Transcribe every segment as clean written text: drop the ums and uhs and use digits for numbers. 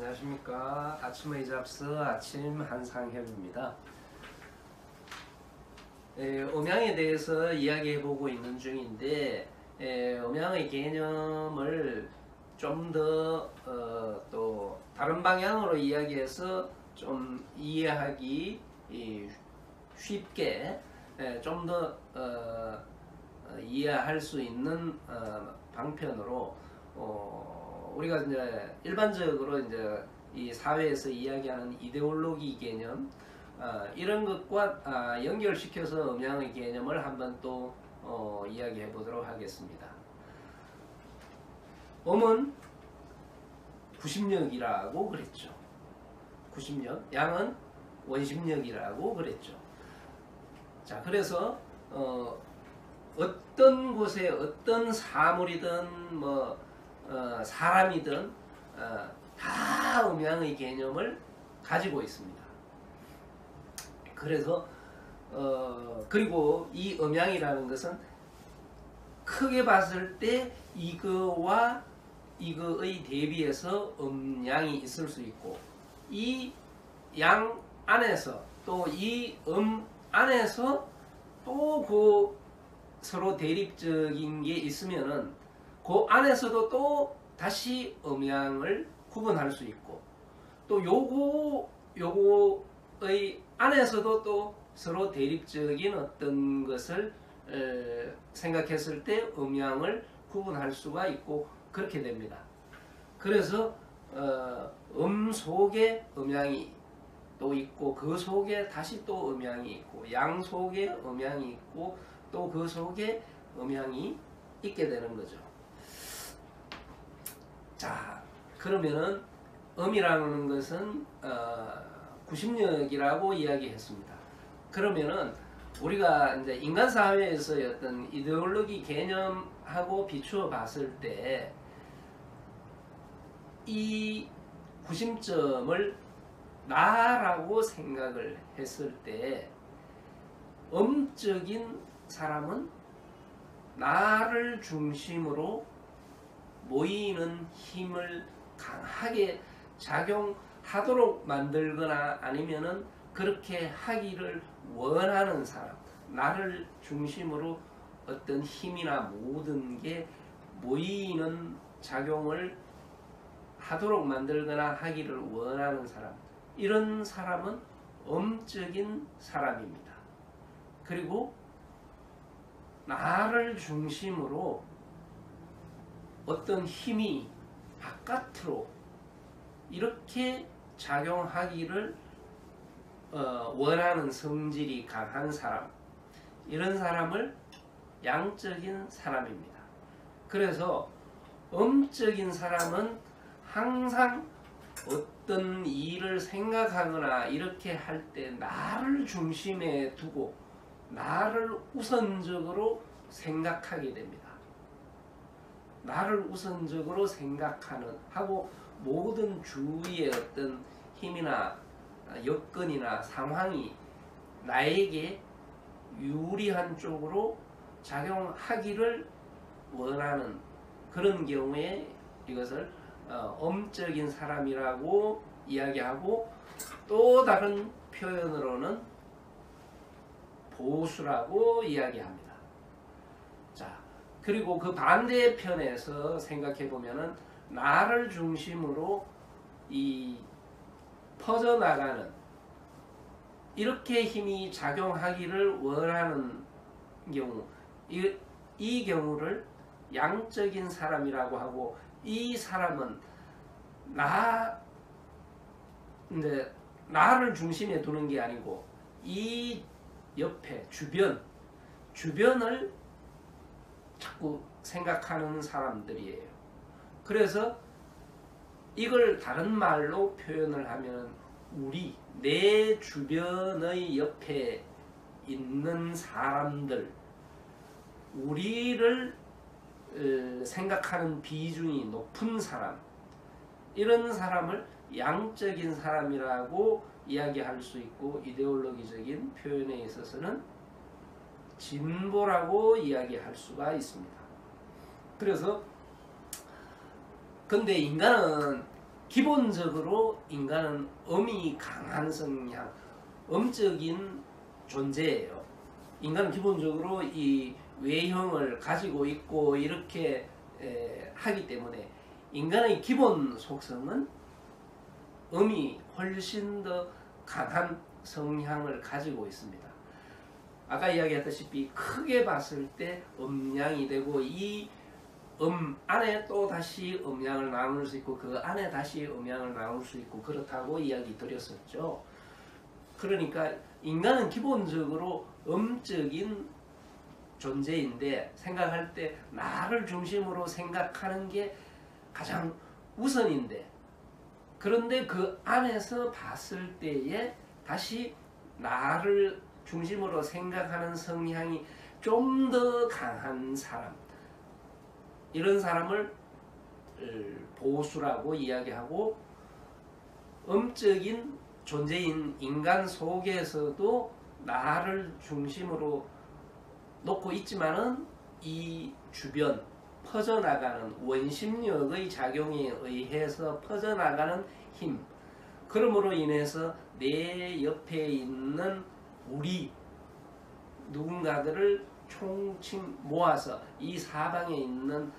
안녕하십니까. 아침의 잡서 아침 한상혁입니다. 음양에 대해서 이야기해보고 있는 중인데 음양의 개념을 좀 더 또 다른 방향으로 이야기해서 좀 이해하기 쉽게 좀 더 이해할 수 있는 방편으로 우리가 이제 일반적으로 이제 이 사회에서 이야기하는 이데올로기 개념 이런 것과 연결시켜서 음양의 개념을 한번 또 이야기해 보도록 하겠습니다. 음은 90력이라고 그랬죠. 90력, 양은 원심력이라고 그랬죠. 자, 그래서 어떤 곳에 어떤 사물이든 사람이든 다 음양의 개념을 가지고 있습니다. 그래서 그리고 이 음양이라는 것은 크게 봤을 때 이거와 이거의 대비해서 음양이 있을 수 있고, 이 양 안에서 또 이 안에서 또 그 서로 대립적인 게 있으면은 그 안에서도 또 다시 음양을 구분할 수 있고, 또 요거의 안에서도 또 서로 대립적인 어떤 것을 생각했을 때 음양을 구분할 수가 있고 그렇게 됩니다. 그래서 속에 음양이 또 있고, 그 속에 다시 또 음양이 있고, 양 속에 음양이 있고, 또 그 속에 음양이 있게 되는 거죠. 자, 그러면은 음이라는 것은 90력이라고 이야기했습니다. 그러면은 우리가 이제 인간 사회에서 어떤 이데올로기 개념하고 비추어 봤을 때 이 90점을 나라고 생각을 했을 때 음적인 사람은 나를 중심으로 모이는 힘을 강하게 작용하도록 만들거나 아니면은 그렇게 하기를 원하는 사람, 나를 중심으로 어떤 힘이나 모든 게 모이는 작용을 하도록 만들거나 하기를 원하는 사람, 이런 사람은 음적인 사람입니다. 그리고 나를 중심으로 어떤 힘이 바깥으로 이렇게 작용하기를 원하는 성질이 강한 사람, 이런 사람을 양적인 사람입니다. 그래서 음적인 사람은 항상 어떤 일을 생각하거나 이렇게 할 때 나를 중심에 두고 나를 우선적으로 생각하게 됩니다. 나를 우선적으로 하고 모든 주위의 어떤 힘이나 여건이나 상황이 나에게 유리한 쪽으로 작용하기를 원하는 그런 경우에 이것을 음적인 사람이라고 이야기하고, 또 다른 표현으로는 보수라고 이야기합니다. 자, 그리고 그 반대편에서 생각해 보면은 나를 중심으로 이 퍼져나가는 이렇게 힘이 작용하기를 원하는 경우, 이 경우를 양적인 사람이라고 하고, 이 사람은 나를 중심에 두는 게 아니고 이 옆에 주변을 자꾸 생각하는 사람들이에요. 그래서 이걸 다른 말로 표현을 하면 내 주변의 옆에 있는 사람들, 우리를 생각하는 비중이 높은 사람, 이런 사람을 양적인 사람이라고 이야기할 수 있고, 이데올로기적인 표현에 있어서는 진보라고 이야기할 수가 있습니다. 그래서 근데 인간은 기본적으로 인간은 음이 강한 성향, 음적인 존재예요. 인간은 기본적으로 이 외형을 가지고 있고 이렇게 하기 때문에 인간의 기본 속성은 음이 훨씬 더 강한 성향을 가지고 있습니다. 아까 이야기했다시피 크게 봤을 때 음양이 되고 이 안에 또 다시 음양을 나눌 수 있고 그 안에 다시 음양을 나눌 수 있고 그렇다고 이야기 드렸었죠. 그러니까 인간은 기본적으로 음적인 존재인데 생각할 때 나를 중심으로 생각하는 게 가장 우선인데 그런데 그 안에서 봤을 때에 다시 나를 중심으로 생각하는 성향이 좀 더 강한 사람, 이런 사람을 보수라고 이야기하고, 음적인 존재인 인간 속에서도 나를 중심으로 놓고 있지만은 이 주변 퍼져나가는 원심력의 작용에 의해서 퍼져나가는 힘, 그러므로 인해서 내 옆에 있는 우리 누군가들을 총칭 모아서 이 사방에 있는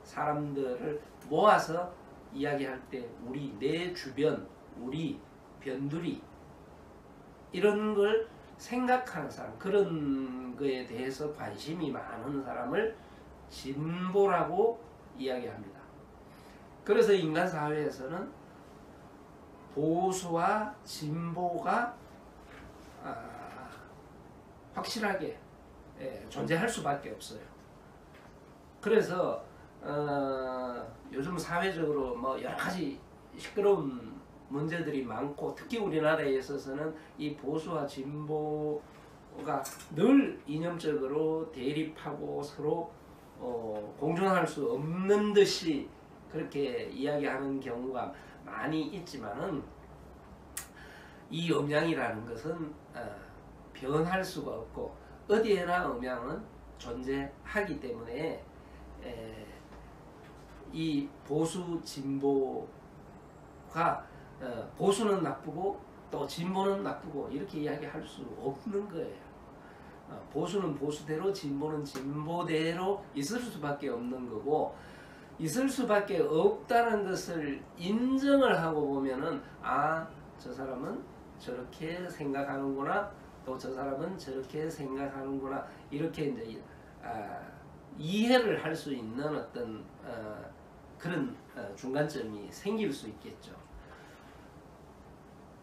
사람들을 모아서 이야기할 때 우리, 내 주변, 우리, 변두리, 이런 걸 생각하는 사람, 그런 거에 대해서 관심이 많은 사람을 진보라고 이야기합니다. 그래서 인간 사회에서는 보수와 진보가 확실하게 존재할 수밖에 없어요. 그래서 요즘 사회적으로 뭐 여러 가지 시끄러운 문제들이 많고, 특히 우리나라에 있어서는 이 보수와 진보가 늘 이념적으로 대립하고 서로 공존할 수 없는 듯이 그렇게 이야기하는 경우가 많이 있지만은, 이 음양이라는 것은 변할 수가 없고 어디에나 음양은 존재하기 때문에 이 보수 진보가 보수는 나쁘고 또 진보는 나쁘고 이렇게 이야기할 수 없는 거예요. 보수는 보수대로, 진보는 진보대로 있을 수밖에 없는 거고, 있을 수밖에 없다는 것을 인정을 하고 보면은 저 사람은 저렇게 생각하는구나, 또 저 사람은 저렇게 생각하는구나, 이렇게 이제 이해를 할 수 있는 어떤 그런 중간점이 생길 수 있겠죠.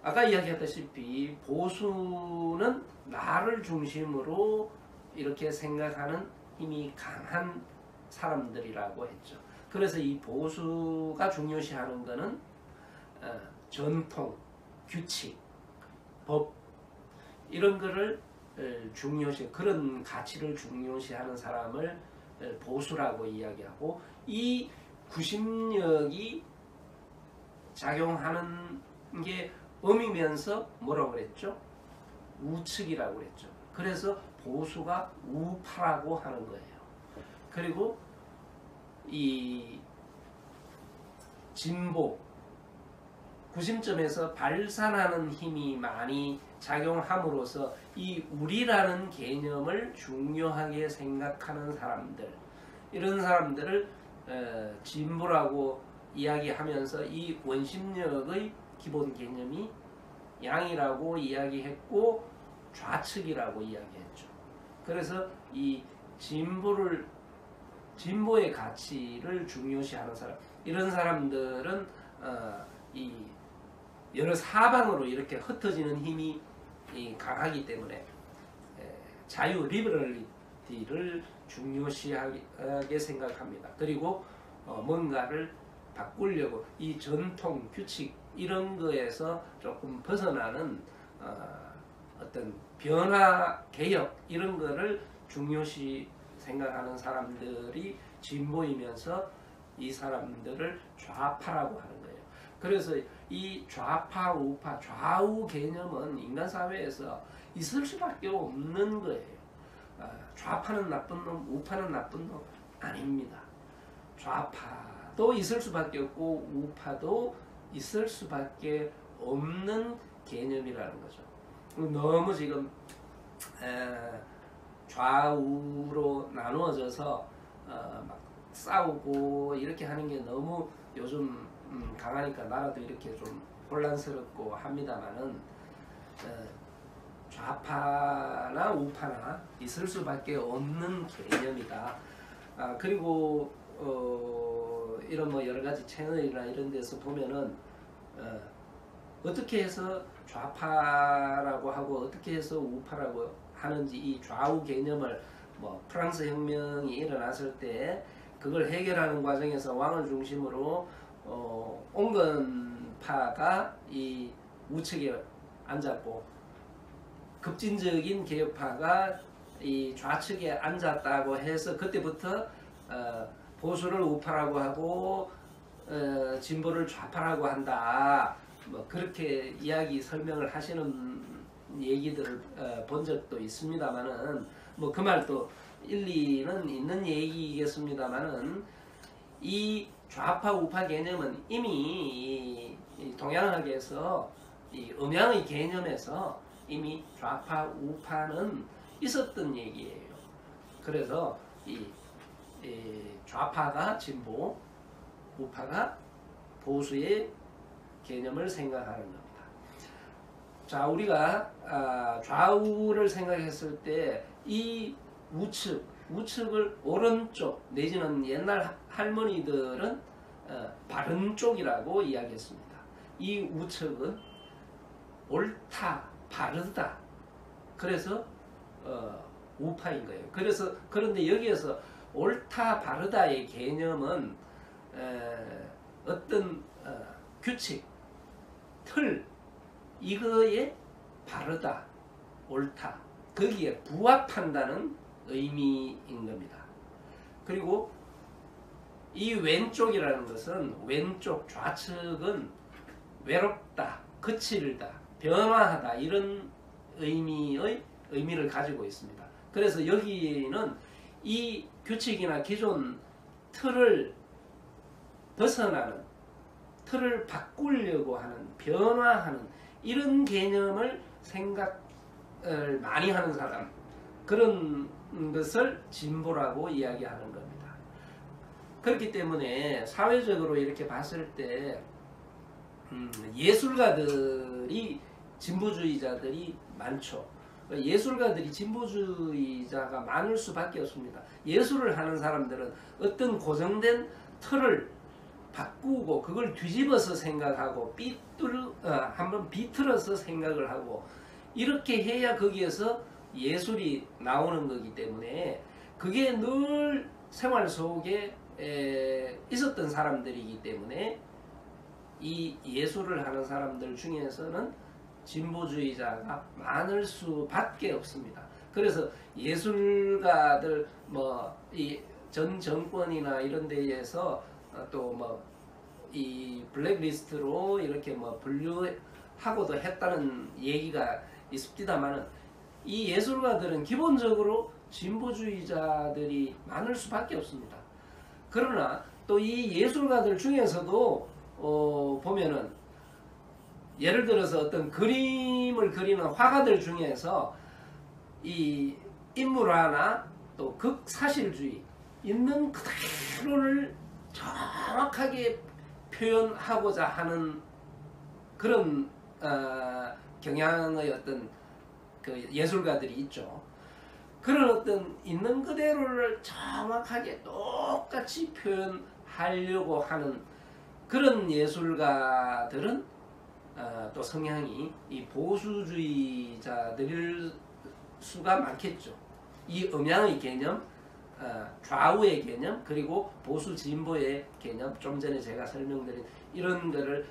아까 이야기했다시피 보수는 나를 중심으로 이렇게 생각하는 힘이 강한 사람들이라고 했죠. 그래서 이 보수가 중요시하는 것은 전통, 규칙, 법, 이런 거를 그런 가치를 중요시하는 사람을 보수라고 이야기하고, 이 구심력이 작용하는 게 음이면서 뭐라고 그랬죠? 우측이라고 그랬죠. 그래서 보수가 우파라고 하는 거예요. 그리고 이 진보, 구심점에서 발산하는 힘이 많이 작용함으로써 이 우리라는 개념을 중요하게 생각하는 사람들, 이런 사람들을 진보라고 이야기하면서 이 원심력의 기본 개념이 양이라고 이야기했고 좌측이라고 이야기했죠. 그래서 이 진보의 가치를 중요시하는 사람, 이런 사람들은 이 여러 사방으로 이렇게 흩어지는 힘이 강하기 때문에 자유, 리버럴리티를 중요시하게 생각합니다. 그리고 뭔가를 바꾸려고 이 전통, 규칙, 이런 거에서 조금 벗어나는 어떤 변화, 개혁, 이런 거를 중요시 생각하는 사람들이 진보이면서 이 사람들을 좌파라고 하는 거예요. 그래서 이 좌파, 우파, 좌우 개념은 인간 사회에서 있을 수밖에 없는 거예요. 좌파는 나쁜 놈, 우파는 나쁜 놈 아닙니다. 좌파 낙도 있을 수밖에 없고 우파도 있을 수밖에 없는 개념이라는 거죠. 너무 지금 좌우로 나누어져서 막 싸우고 이렇게 하는 게 너무 요즘 강하니까 나라도 이렇게 좀 혼란스럽고 합니다만은 좌파나 우파나 있을 수밖에 없는 개념이다. 그리고 이런 뭐 여러 가지 채널이나 이런 데서 보면은 어떻게 해서 좌파라고 하고 어떻게 해서 우파라고 하는지 이 좌우 개념을 뭐 프랑스 혁명이 일어났을 때 그걸 해결하는 과정에서 왕을 중심으로 온건파가 이 우측에 앉았고 급진적인 개혁파가 이 좌측에 앉았다고 해서 그때부터 보수를 우파라고 하고 진보를 좌파라고 한다. 뭐 그렇게 이야기 설명을 하시는 얘기들을 본 적도 있습니다만은 뭐 그 말도 일리는 있는 얘기겠습니다만은 이 좌파 우파 개념은 이미 이 동양학에서 이 음양의 개념에서 이미 좌파 우파는 있었던 얘기예요. 그래서 이 좌파가 진보, 우파가 보수의 개념을 생각하는 겁니다. 자, 우리가 좌우를 생각했을 때 이 우측을 오른쪽 내지는 옛날 할머니들은 바른 쪽이라고 이야기했습니다. 이 우측은 옳다, 바르다. 그래서 우파인 거예요. 그런데 여기에서 옳다, 바르다의 개념은 어떤 규칙, 틀, 이거에 바르다, 옳다, 거기에 부합한다는 의미인 겁니다. 그리고 이 왼쪽이라는 것은 왼쪽 좌측은 외롭다, 거칠다, 변화하다 이런 의미를 가지고 있습니다. 그래서 여기는 이 규칙이나 기존 틀을 벗어나는, 틀을 바꾸려고 하는, 변화하는 이런 개념을 생각을 많이 하는 사람, 그런 것을 진보라고 이야기하는 겁니다. 그렇기 때문에 사회적으로 이렇게 봤을 때 예술가들이 진보주의자들이 많죠. 예술가들이 진보주의자가 많을 수밖에 없습니다. 예술을 하는 사람들은 어떤 고정된 틀을 바꾸고 그걸 뒤집어서 생각하고 한번 비틀어서 생각을 하고 이렇게 해야 거기에서 예술이 나오는 거기 때문에 그게 늘 생활 속에 있었던 사람들이기 때문에 이 예술을 하는 사람들 중에서는 진보주의자가 많을 수밖에 없습니다. 그래서 예술가들 뭐 이 전 정권이나 이런 데에서 또 뭐 이 블랙리스트로 이렇게 뭐 분류하고도 했다는 얘기가 있습니다만은 이 예술가들은 기본적으로 진보주의자들이 많을 수밖에 없습니다. 그러나 또 이 예술가들 중에서도 보면은 예를 들어서 어떤 그림을 그리는 화가들 중에서 이 인물화나 또 극사실주의 있는 그대로를 정확하게 표현하고자 하는 그런 경향의 어떤 그 예술가들이 있죠. 그런 어떤 있는 그대로를 정확하게 똑같이 표현하려고 하는 그런 예술가들은 또 성향이 이 보수주의자들일 수가 많겠죠. 이 음양의 개념, 좌우의 개념, 그리고 보수 진보의 개념, 좀 전에 제가 설명드린 이런 거를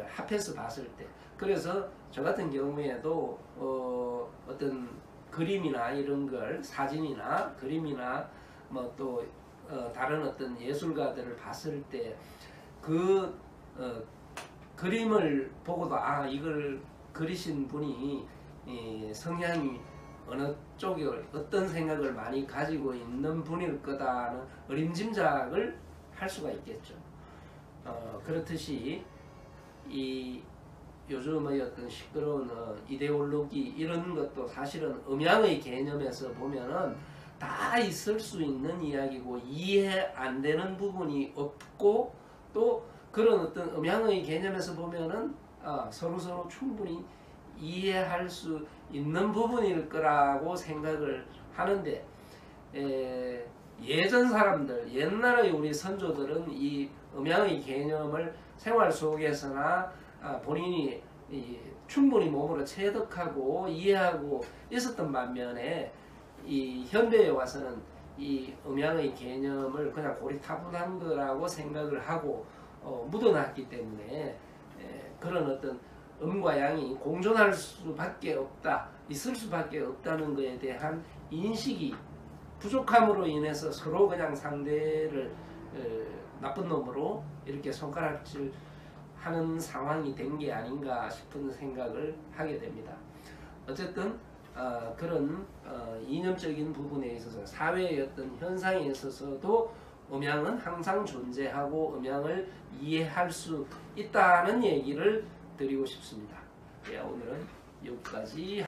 합해서 봤을 때, 그래서 저 같은 경우에도 어떤 그림이나 이런 걸, 사진이나 그림이나 뭐 또 다른 어떤 예술가들을 봤을 때 그 그림을 보고도 이걸 그리신 분이 성향이 어느 쪽에 어떤 생각을 많이 가지고 있는 분일 거다는 어림짐작을 할 수가 있겠죠. 그렇듯이 이 요즘의 어떤 시끄러운 이데올로기 이런 것도 사실은 음양의 개념에서 보면은 다 있을 수 있는 이야기고 이해 안 되는 부분이 없고 또 그런 어떤 음양의 개념에서 보면은 서로 충분히 이해할 수 있는 부분일 거라고 생각을 하는데 예전 사람들 옛날의 우리 선조들은 이 음양의 개념을 생활 속에서나 본인이 충분히 몸으로 체득하고 이해하고 있었던 반면에 이 현대에 와서는 이 음양의 개념을 그냥 고리타분한 거라고 생각을 하고 묻어놨기 때문에 그런 어떤 음과 양이 공존할 수밖에 없다, 있을 수밖에 없다는 것에 대한 인식이 부족함으로 인해서 서로 그냥 상대를 나쁜 놈으로 이렇게 손가락질 하는 상황이 된 게 아닌가 싶은 생각을 하게 됩니다. 어쨌든 그런 이념적인 부분에 있어서 사회의 어떤 현상에 있어서도 음양은 항상 존재하고 음양을 이해할 수 있다는 얘기를 드리고 싶습니다. 오늘은 여기까지